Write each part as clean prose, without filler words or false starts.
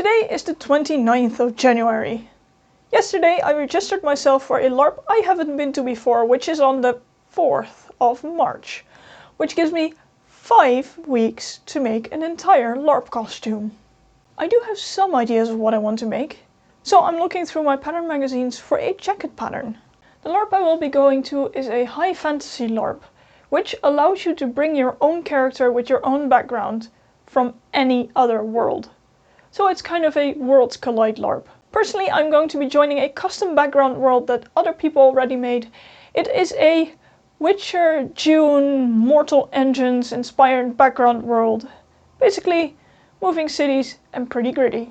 Today is the 29th of January. Yesterday I registered myself for a LARP I haven't been to before, which is on the 4th of March, which gives me 5 weeks to make an entire LARP costume. I do have some ideas of what I want to make, so I'm looking through my pattern magazines for a jacket pattern. The LARP I will be going to is a high fantasy LARP, which allows you to bring your own character with your own background from any other world. So it's kind of a Worlds Collide LARP. Personally, I'm going to be joining a custom background world that other people already made. It is a Witcher, Dune, Mortal Engines inspired background world. Basically, moving cities and pretty gritty.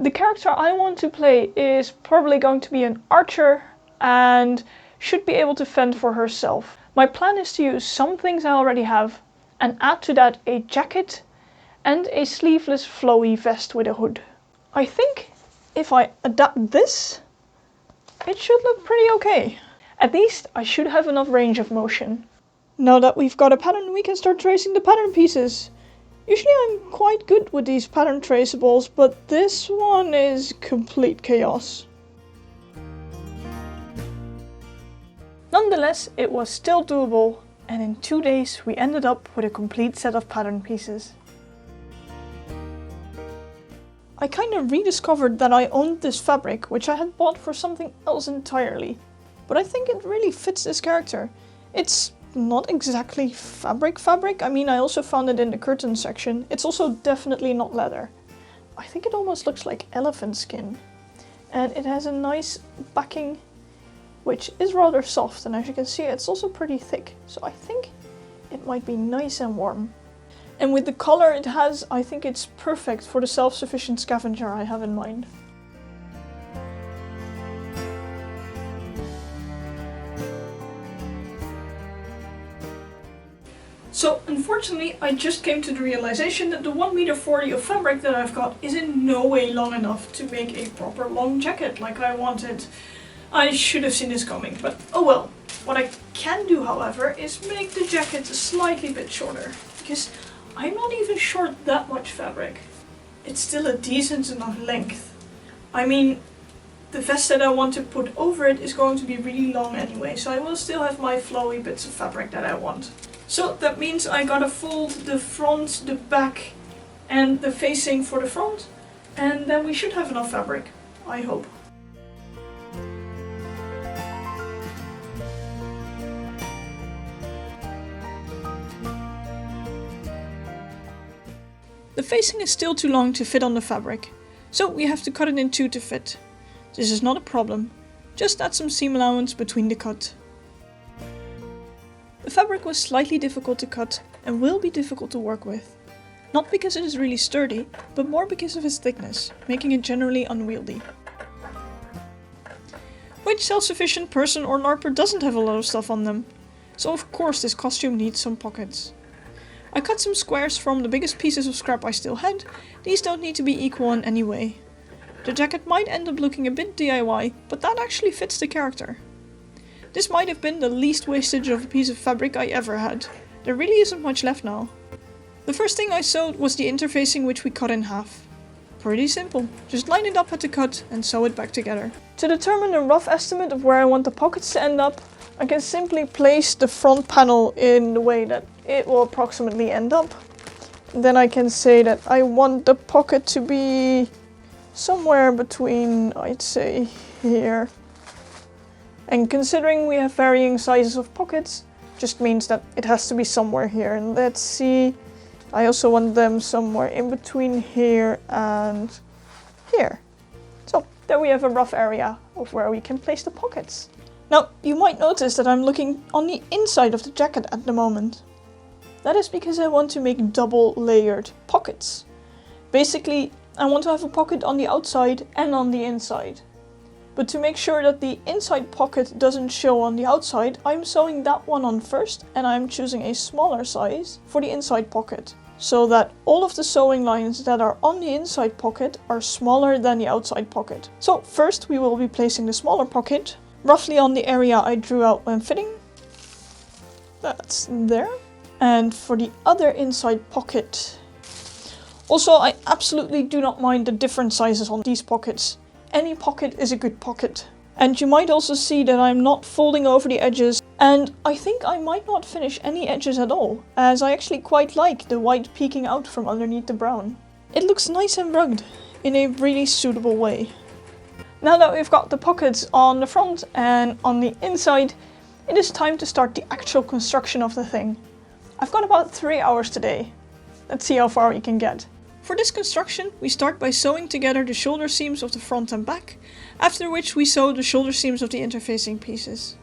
The character I want to play is probably going to be an archer and should be able to fend for herself. My plan is to use some things I already have and add to that a jacket and a sleeveless flowy vest with a hood. I think if I adapt this, it should look pretty okay. At least I should have enough range of motion. Now that we've got a pattern, we can start tracing the pattern pieces. Usually I'm quite good with these pattern traceables, but this one is complete chaos. Nonetheless, it was still doable, and in 2 days we ended up with a complete set of pattern pieces. I kind of rediscovered that I owned this fabric, which I had bought for something else entirely. But I think it really fits this character. It's not exactly fabric. I mean, I also found it in the curtain section. It's also definitely not leather. I think it almost looks like elephant skin. And it has a nice backing, which is rather soft. And as you can see, it's also pretty thick. So I think it might be nice and warm. And with the color it has, I think it's perfect for the self-sufficient scavenger I have in mind. So unfortunately I just came to the realization that the 1.40 m of fabric that I've got is in no way long enough to make a proper long jacket like I wanted. I should have seen this coming, but oh well. What I can do, however, is make the jacket a slightly bit shorter, because I'm not even short that much fabric. It's still a decent enough length. I mean, the vest that I want to put over it is going to be really long anyway, so I will still have my flowy bits of fabric that I want. So that means I gotta fold the front, the back and the facing for the front, and then we should have enough fabric, I hope. The facing is still too long to fit on the fabric, so we have to cut it in two to fit. This is not a problem, just add some seam allowance between the cut. The fabric was slightly difficult to cut and will be difficult to work with. Not because it is really sturdy, but more because of its thickness, making it generally unwieldy. Which self-sufficient person or LARPer doesn't have a lot of stuff on them? So of course this costume needs some pockets. I cut some squares from the biggest pieces of scrap I still had. These don't need to be equal in any way. The jacket might end up looking a bit DIY, but that actually fits the character. This might have been the least wastage of a piece of fabric I ever had. There really isn't much left now. The first thing I sewed was the interfacing, which we cut in half. Pretty simple, just line it up at the cut and sew it back together. To determine a rough estimate of where I want the pockets to end up, I can simply place the front panel in the way that it will approximately end up. Then I can say that I want the pocket to be somewhere between, I'd say, here. And considering we have varying sizes of pockets, just means that it has to be somewhere here. And let's see, I also want them somewhere in between here and here. So there we have a rough area of where we can place the pockets. Now, you might notice that I'm looking on the inside of the jacket at the moment. That is because I want to make double layered pockets. Basically, I want to have a pocket on the outside and on the inside. But to make sure that the inside pocket doesn't show on the outside, I'm sewing that one on first and I'm choosing a smaller size for the inside pocket. So that all of the sewing lines that are on the inside pocket are smaller than the outside pocket. So first we will be placing the smaller pocket roughly on the area I drew out when fitting. That's there. And for the other inside pocket, Also, I absolutely do not mind the different sizes on these pockets. Any pocket is a good pocket. And you might also see that I'm not folding over the edges, and I think I might not finish any edges at all, as I actually quite like the white peeking out from underneath the brown. It looks nice and rugged in a really suitable way. Now that we've got the pockets on the front and on the inside, it is time to start the actual construction of the thing. I've got about 3 hours today. Let's see how far we can get. For this construction, we start by sewing together the shoulder seams of the front and back, after which we sew the shoulder seams of the interfacing pieces.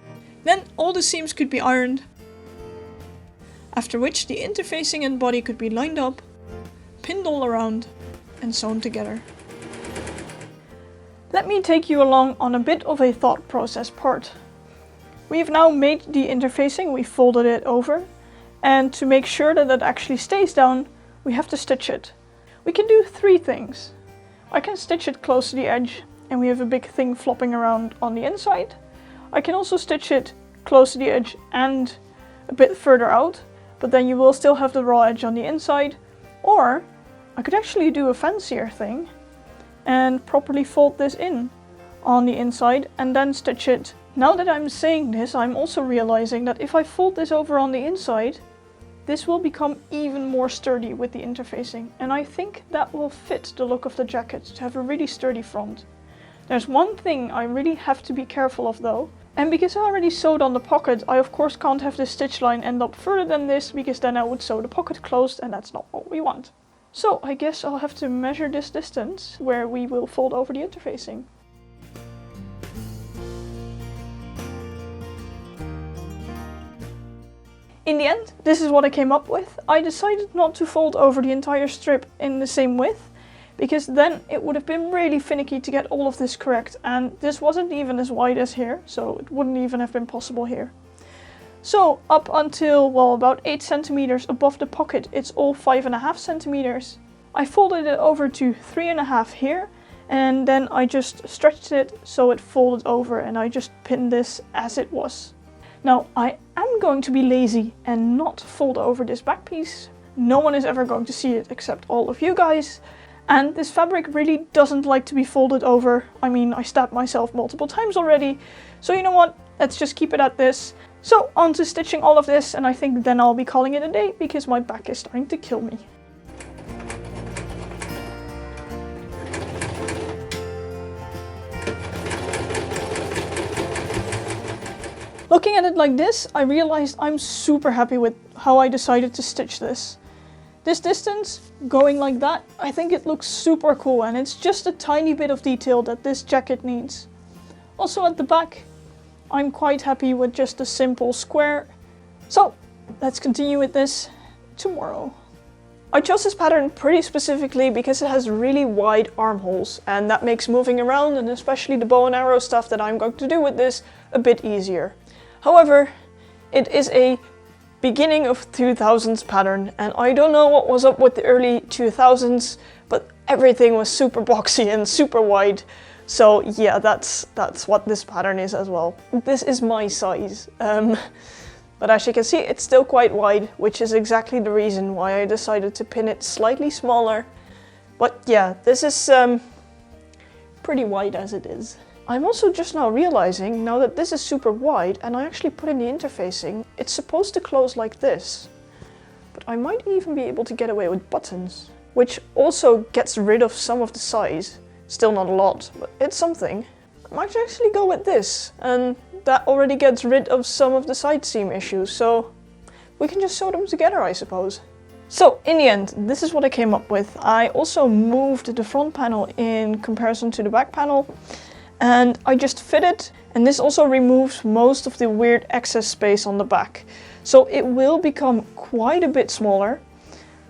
Then all the seams could be ironed, after which the interfacing and body could be lined up, pinned all around, and sewn together. Let me take you along on a bit of a thought process part. We've now made the interfacing, we folded it over, and to make sure that it actually stays down, we have to stitch it. We can do 3 things. I can stitch it close to the edge, and we have a big thing flopping around on the inside. I can also stitch it close to the edge and a bit further out, but then you will still have the raw edge on the inside. Or I could actually do a fancier thing and properly fold this in on the inside and then stitch it. Now that I'm saying this, I'm also realizing that if I fold this over on the inside, this will become even more sturdy with the interfacing, and I think that will fit the look of the jacket, to have a really sturdy front. There's one thing I really have to be careful of though, and because I already sewed on the pocket, I of course can't have this stitch line end up further than this, because then I would sew the pocket closed, and that's not what we want. So I guess I'll have to measure this distance where we will fold over the interfacing. In the end, this is what I came up with. I decided not to fold over the entire strip in the same width, because then it would have been really finicky to get all of this correct, and this wasn't even as wide as here, so it wouldn't even have been possible here. So up until, well, about 8 centimeters above the pocket, it's all 5.5 centimeters. I folded it over to 3.5 here, and then I just stretched it so it folded over, and I just pinned this as it was. Now, I am going to be lazy and not fold over this back piece. No one is ever going to see it except all of you guys. And this fabric really doesn't like to be folded over. I mean, I stabbed myself multiple times already. So you know what? Let's just keep it at this. So on to stitching all of this, and I think then I'll be calling it a day because my back is starting to kill me. Looking at it like this, I realized I'm super happy with how I decided to stitch this. This distance, going like that, I think it looks super cool, and it's just a tiny bit of detail that this jacket needs. Also at the back, I'm quite happy with just a simple square. So let's continue with this tomorrow. I chose this pattern pretty specifically because it has really wide armholes, and that makes moving around, and especially the bow and arrow stuff that I'm going to do with this, a bit easier. However, it is a beginning of 2000s pattern, and I don't know what was up with the early 2000s, but everything was super boxy and super wide. So yeah, that's what this pattern is as well. This is my size, but as you can see, it's still quite wide, which is exactly the reason why I decided to pin it slightly smaller. But yeah, this is pretty wide as it is. I'm also just now realizing, now that this is super wide and I actually put in the interfacing, it's supposed to close like this. But I might even be able to get away with buttons, which also gets rid of some of the size. Still not a lot, but it's something. I might actually go with this, and that already gets rid of some of the side seam issues, so we can just sew them together, I suppose. So in the end, this is what I came up with. I also moved the front panel in comparison to the back panel, and I just fit it, and this also removes most of the weird excess space on the back. So it will become quite a bit smaller.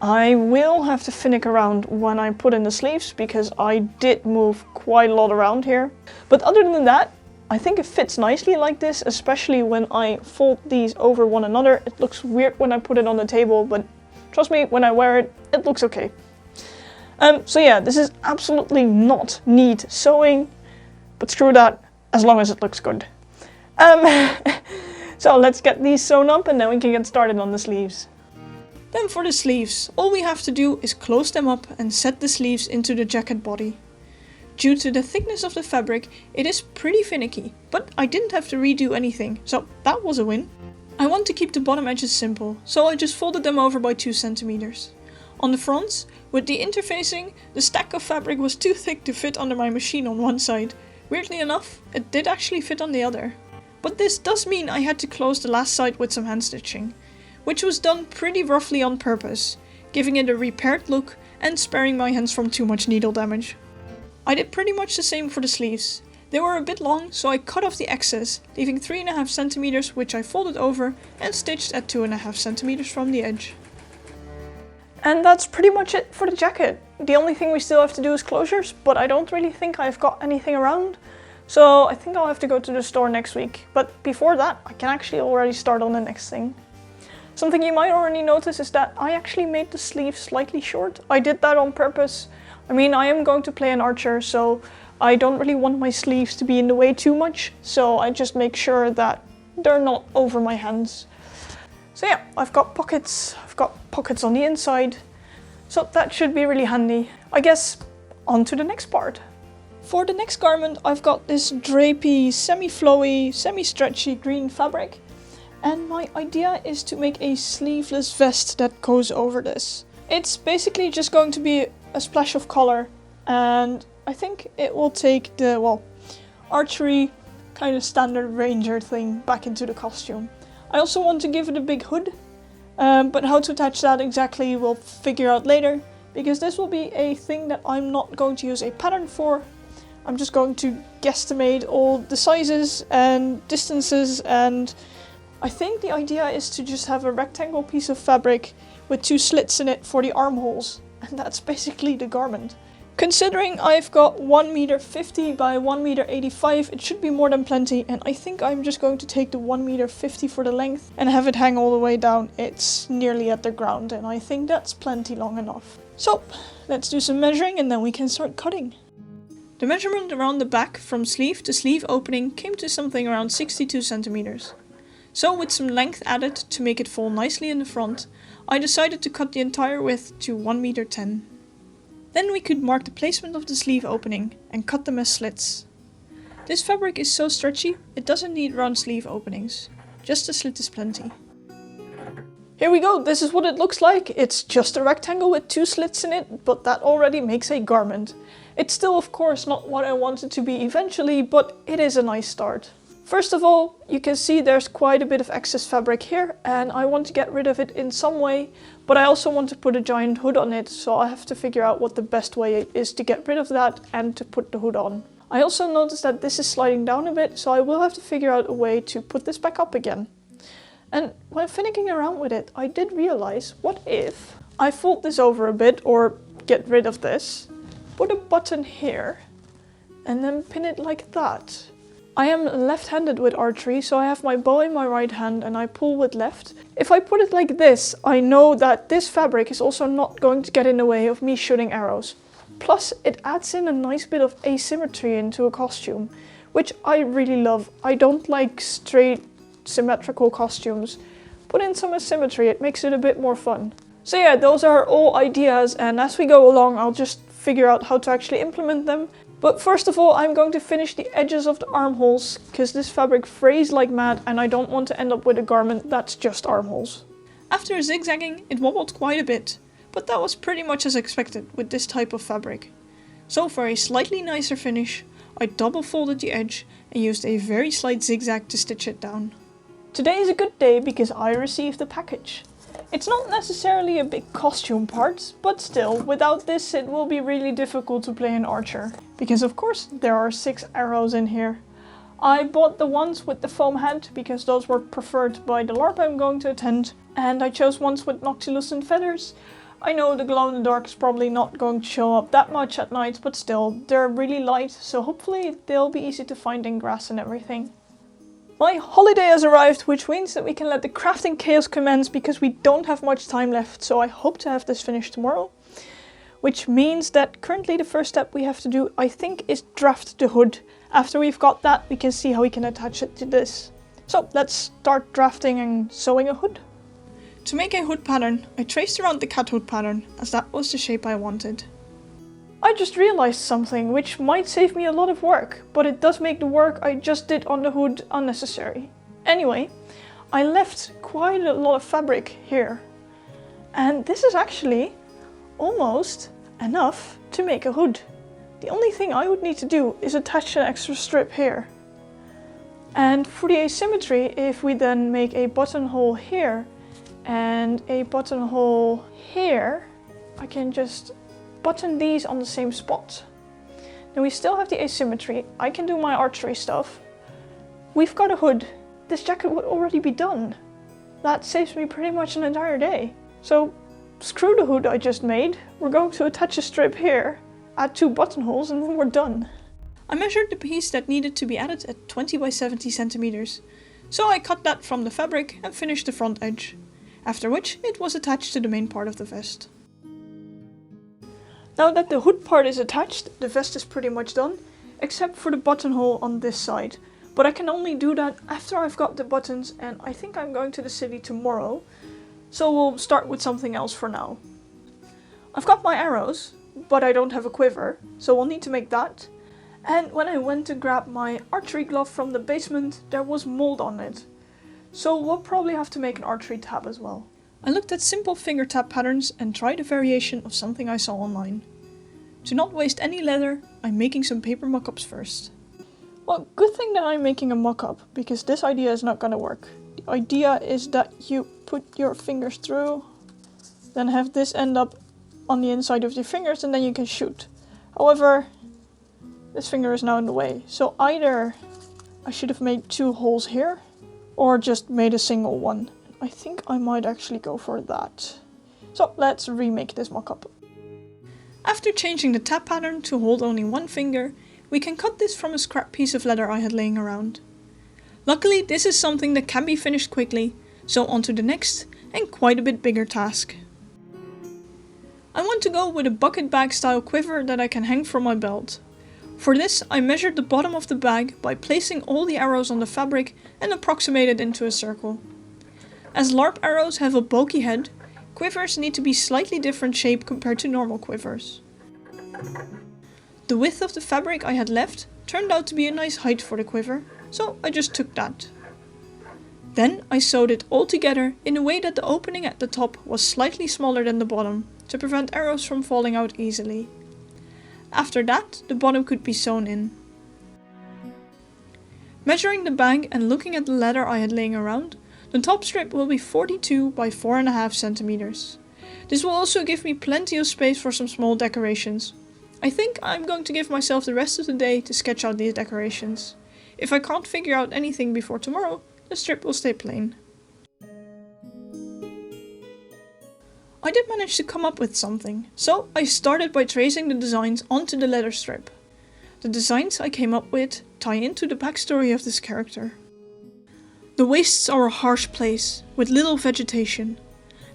I will have to finick around when I put in the sleeves, because I did move quite a lot around here. But other than that, I think it fits nicely like this, especially when I fold these over one another. It looks weird when I put it on the table, but trust me, when I wear it, it looks okay. So yeah, this is absolutely not neat sewing. But screw that, as long as it looks good. So let's get these sewn up and then we can get started on the sleeves. Then for the sleeves, all we have to do is close them up and set the sleeves into the jacket body. Due to the thickness of the fabric, it is pretty finicky, but I didn't have to redo anything, so that was a win. I want to keep the bottom edges simple, so I just folded them over by 2 centimeters. On the fronts, with the interfacing, the stack of fabric was too thick to fit under my machine on one side. Weirdly enough, it did actually fit on the other. But this does mean I had to close the last side with some hand stitching, which was done pretty roughly on purpose, giving it a repaired look and sparing my hands from too much needle damage. I did pretty much the same for the sleeves. They were a bit long, so I cut off the excess, leaving 3.5 centimeters, which I folded over and stitched at 2.5 centimeters from the edge. And that's pretty much it for the jacket. The only thing we still have to do is closures, but I don't really think I've got anything around. So I think I'll have to go to the store next week. But before that, I can actually already start on the next thing. Something you might already notice is that I actually made the sleeve slightly short. I did that on purpose. I mean, I am going to play an archer, so I don't really want my sleeves to be in the way too much. So I just make sure that they're not over my hands. So yeah, I've got pockets on the inside. So that should be really handy. I guess on to the next part. For the next garment, I've got this drapey, semi-flowy, semi-stretchy green fabric. And my idea is to make a sleeveless vest that goes over this. It's basically just going to be a splash of color, and I think it will take the, well, archery kind of standard ranger thing back into the costume. I also want to give it a big hood, but how to attach that exactly we'll figure out later, because this will be a thing that I'm not going to use a pattern for. I'm just going to guesstimate all the sizes and distances, and I think the idea is to just have a rectangle piece of fabric with 2 slits in it for the armholes, and that's basically the garment. Considering I've got 1 meter 50 by 1 meter 85, it should be more than plenty, and I think I'm just going to take the 1 meter 50 for the length and have it hang all the way down. It's nearly at the ground, and I think that's plenty long enough. So let's do some measuring and then we can start cutting. The measurement around the back from sleeve to sleeve opening came to something around 62 centimeters. So with some length added to make it fall nicely in the front, I decided to cut the entire width to 1 meter 10. Then we could mark the placement of the sleeve opening and cut them as slits. This fabric is so stretchy, it doesn't need round sleeve openings. Just a slit is plenty. Here we go, this is what it looks like. It's just a rectangle with 2 slits in it, but that already makes a garment. It's still of course not what I want it to be eventually, but it is a nice start. First of all, you can see there's quite a bit of excess fabric here, and I want to get rid of it in some way, but I also want to put a giant hood on it, so I have to figure out what the best way is to get rid of that and to put the hood on. I also noticed that this is sliding down a bit, so I will have to figure out a way to put this back up again. And when fiddling around with it, I did realize, what if I fold this over a bit, or get rid of this, put a button here, and then pin it like that. I am left-handed with archery, so I have my bow in my right hand and I pull with left. If I put it like this, I know that this fabric is also not going to get in the way of me shooting arrows. Plus, it adds in a nice bit of asymmetry into a costume, which I really love. I don't like straight, symmetrical costumes. Put in some asymmetry, it makes it a bit more fun. So yeah, those are all ideas, and as we go along, I'll just figure out how to actually implement them. But first of all, I'm going to finish the edges of the armholes, because this fabric frays like mad and I don't want to end up with a garment that's just armholes. After zigzagging, it wobbled quite a bit, but that was pretty much as expected with this type of fabric. So for a slightly nicer finish, I double folded the edge and used a very slight zigzag to stitch it down. Today is a good day because I received a package. It's not necessarily a big costume part, but still, without this it will be really difficult to play an archer. Because of course there are 6 arrows in here. I bought the ones with the foam head because those were preferred by the LARP I'm going to attend, and I chose ones with noctilucent feathers. I know the glow in the dark is probably not going to show up that much at night, but still, they're really light, so hopefully they'll be easy to find in grass and everything. My holiday has arrived, which means that we can let the crafting chaos commence because we don't have much time left, so I hope to have this finished tomorrow. Which means that currently the first step we have to do, I think, is draft the hood. After we've got that, we can see how we can attach it to this. So let's start drafting and sewing a hood. To make a hood pattern, I traced around the cat hood pattern, as that was the shape I wanted. I just realized something which might save me a lot of work, but it does make the work I just did on the hood unnecessary. Anyway, I left quite a lot of fabric here. And this is actually almost enough to make a hood. The only thing I would need to do is attach an extra strip here. And for the asymmetry, if we then make a buttonhole here and a buttonhole here, I can just button these on the same spot. Now we still have the asymmetry. I can do my archery stuff. We've got a hood. This jacket would already be done. That saves me pretty much an entire day. So screw the hood I just made. We're going to attach a strip here, add 2 buttonholes, and then we're done. I measured the piece that needed to be added at 20 by 70 centimeters. So I cut that from the fabric and finished the front edge. After which it was attached to the main part of the vest. Now that the hood part is attached, the vest is pretty much done, except for the buttonhole on this side. But I can only do that after I've got the buttons, and I think I'm going to the city tomorrow, so we'll start with something else for now. I've got my arrows, but I don't have a quiver, so we'll need to make that. And when I went to grab my archery glove from the basement, there was mold on it. So we'll probably have to make an archery tab as well. I looked at simple finger tab patterns and tried a variation of something I saw online. To not waste any leather, I'm making some paper mock-ups first. Well, good thing that I'm making a mock-up, because this idea is not gonna work. The idea is that you put your fingers through, then have this end up on the inside of your fingers and then you can shoot. However, this finger is now in the way, so either I should have made 2 holes here, or just made a single one. I think I might actually go for that. So let's remake this mock-up. After changing the tab pattern to hold only 1 finger, we can cut this from a scrap piece of leather I had laying around. Luckily this is something that can be finished quickly, so on to the next and quite a bit bigger task. I want to go with a bucket bag style quiver that I can hang from my belt. For this, I measured the bottom of the bag by placing all the arrows on the fabric and approximated into a circle. As LARP arrows have a bulky head, quivers need to be slightly different shape compared to normal quivers. The width of the fabric I had left turned out to be a nice height for the quiver, so I just took that. Then I sewed it all together in a way that the opening at the top was slightly smaller than the bottom, to prevent arrows from falling out easily. After that, the bottom could be sewn in. Measuring the bag and looking at the leather I had laying around, the top strip will be 42 by 4.5 centimeters. This will also give me plenty of space for some small decorations. I think I'm going to give myself the rest of the day to sketch out these decorations. If I can't figure out anything before tomorrow, the strip will stay plain. I did manage to come up with something, so I started by tracing the designs onto the leather strip. The designs I came up with tie into the backstory of this character. The wastes are a harsh place, with little vegetation,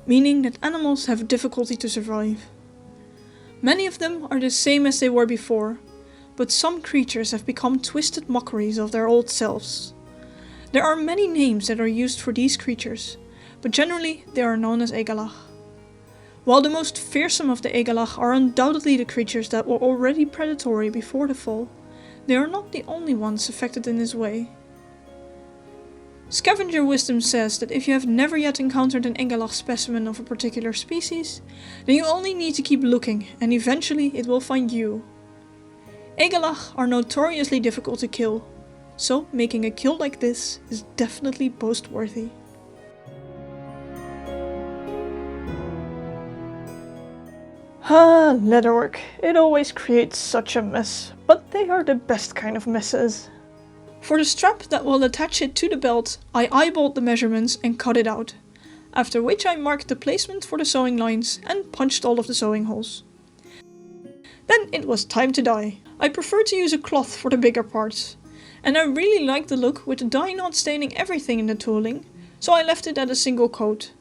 meaning that animals have difficulty to survive. Many of them are the same as they were before, but some creatures have become twisted mockeries of their old selves. There are many names that are used for these creatures, but generally they are known as Egalach. While the most fearsome of the Egalach are undoubtedly the creatures that were already predatory before the fall, they are not the only ones affected in this way. Scavenger wisdom says that if you have never yet encountered an Egalach specimen of a particular species, then you only need to keep looking and eventually it will find you. Egalach are notoriously difficult to kill, so making a kill like this is definitely boast-worthy. Leatherwork. It always creates such a mess, but they are the best kind of messes. For the strap that will attach it to the belt, I eyeballed the measurements and cut it out, after which I marked the placement for the sewing lines and punched all of the sewing holes. Then it was time to dye. I prefer to use a cloth for the bigger parts, and I really liked the look with the dye not staining everything in the tooling, so I left it at a single coat.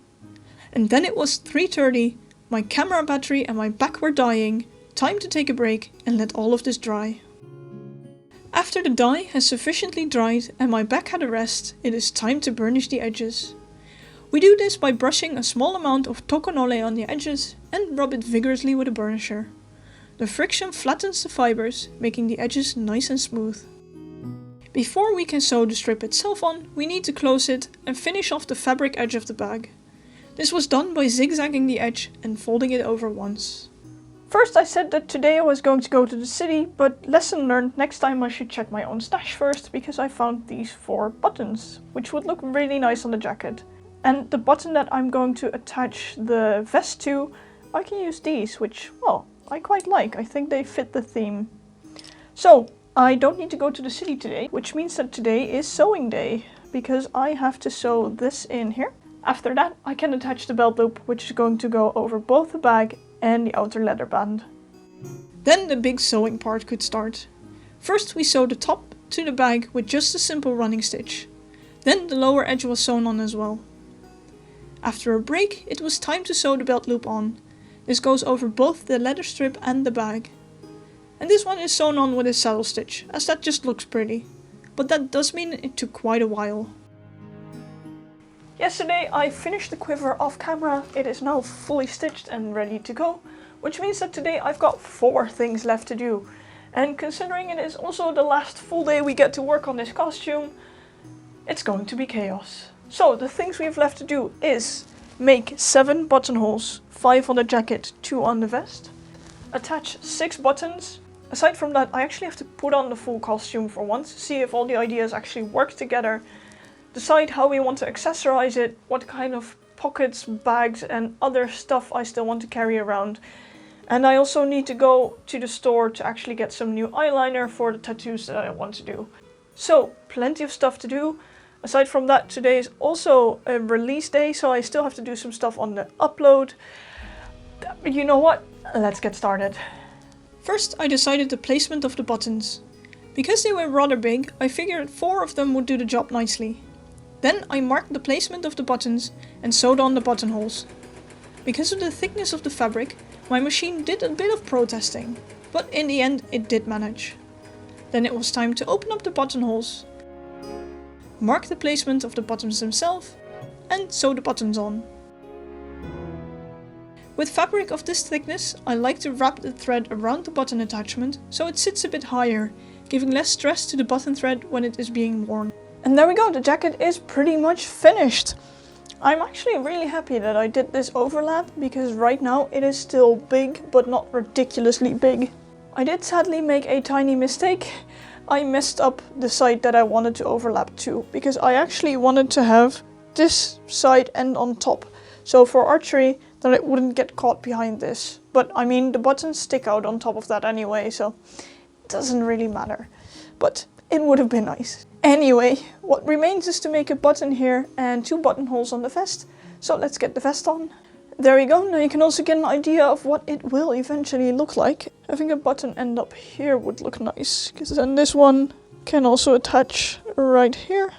And then it was 3:30, my camera battery and my back were dying, time to take a break and let all of this dry. After the dye has sufficiently dried and my back had a rest, it is time to burnish the edges. We do this by brushing a small amount of tokonole on the edges and rub it vigorously with a burnisher. The friction flattens the fibers, making the edges nice and smooth. Before we can sew the strip itself on, we need to close it and finish off the fabric edge of the bag. This was done by zigzagging the edge and folding it over once. First I said that today I was going to go to the city, but lesson learned, next time I should check my own stash first, because I found these 4 buttons, which would look really nice on the jacket. And the button that I'm going to attach the vest to, I can use these, which, well, I quite like. I think they fit the theme. So, I don't need to go to the city today, which means that today is sewing day, because I have to sew this in here. After that, I can attach the belt loop, which is going to go over both the bag and the outer leather band. Then the big sewing part could start. First we sew the top to the bag with just a simple running stitch. Then the lower edge was sewn on as well. After a break, it was time to sew the belt loop on. This goes over both the leather strip and the bag. And this one is sewn on with a saddle stitch, as that just looks pretty. But that does mean it took quite a while. Yesterday I finished the quiver off camera. It is now fully stitched and ready to go, which means that today I've got 4 things left to do. And considering it is also the last full day we get to work on this costume, it's going to be chaos. So the things we have left to do is make 7 buttonholes, 5 on the jacket, 2 on the vest. Attach 6 buttons. Aside from that, I actually have to put on the full costume for once, see if all the ideas actually work together. Decide how we want to accessorize it, what kind of pockets, bags and other stuff I still want to carry around. And I also need to go to the store to actually get some new eyeliner for the tattoos that I want to do. So, plenty of stuff to do. Aside from that, today is also a release day, so I still have to do some stuff on the upload. But you know what? Let's get started. First, I decided the placement of the buttons. Because they were rather big, I figured 4 of them would do the job nicely. Then I marked the placement of the buttons and sewed on the buttonholes. Because of the thickness of the fabric, my machine did a bit of protesting, but in the end it did manage. Then it was time to open up the buttonholes, mark the placement of the buttons themselves, and sew the buttons on. With fabric of this thickness, I like to wrap the thread around the button attachment so it sits a bit higher, giving less stress to the button thread when it is being worn. And there we go, the jacket is pretty much finished. I'm actually really happy that I did this overlap, because right now it is still big, but not ridiculously big. I did sadly make a tiny mistake. I messed up the side that I wanted to overlap to, because I actually wanted to have this side end on top. So for archery, that it wouldn't get caught behind this. But I mean, the buttons stick out on top of that anyway, so it doesn't really matter. But it would have been nice. Anyway, what remains is to make a button here and 2 buttonholes on the vest. So let's get the vest on. There we go, now you can also get an idea of what it will eventually look like. Having a button end up here would look nice, because then this one can also attach right here.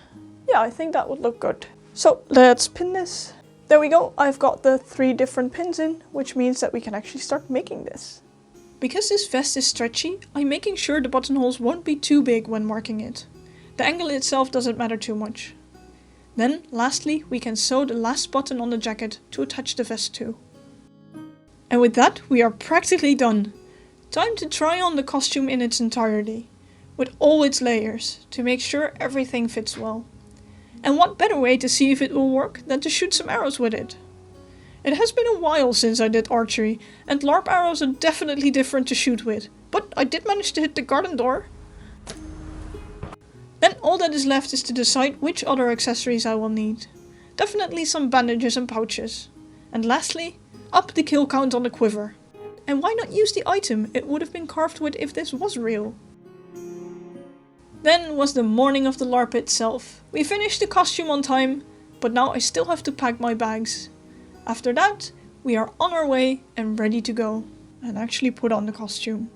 Yeah, I think that would look good. So let's pin this. There we go, I've got the 3 different pins in, which means that we can actually start making this. Because this vest is stretchy, I'm making sure the buttonholes won't be too big when marking it. The angle itself doesn't matter too much. Then, lastly, we can sew the last button on the jacket to attach the vest to. And with that, we are practically done. Time to try on the costume in its entirety, with all its layers, to make sure everything fits well. And what better way to see if it will work than to shoot some arrows with it? It has been a while since I did archery, and LARP arrows are definitely different to shoot with, but I did manage to hit the garden door. Then all that is left is to decide which other accessories I will need. Definitely some bandages and pouches. And lastly, up the kill count on the quiver. And why not use the item it would have been carved with if this was real? Then was the morning of the LARP itself. We finished the costume on time, but now I still have to pack my bags. After that, we are on our way and ready to go, and actually put on the costume.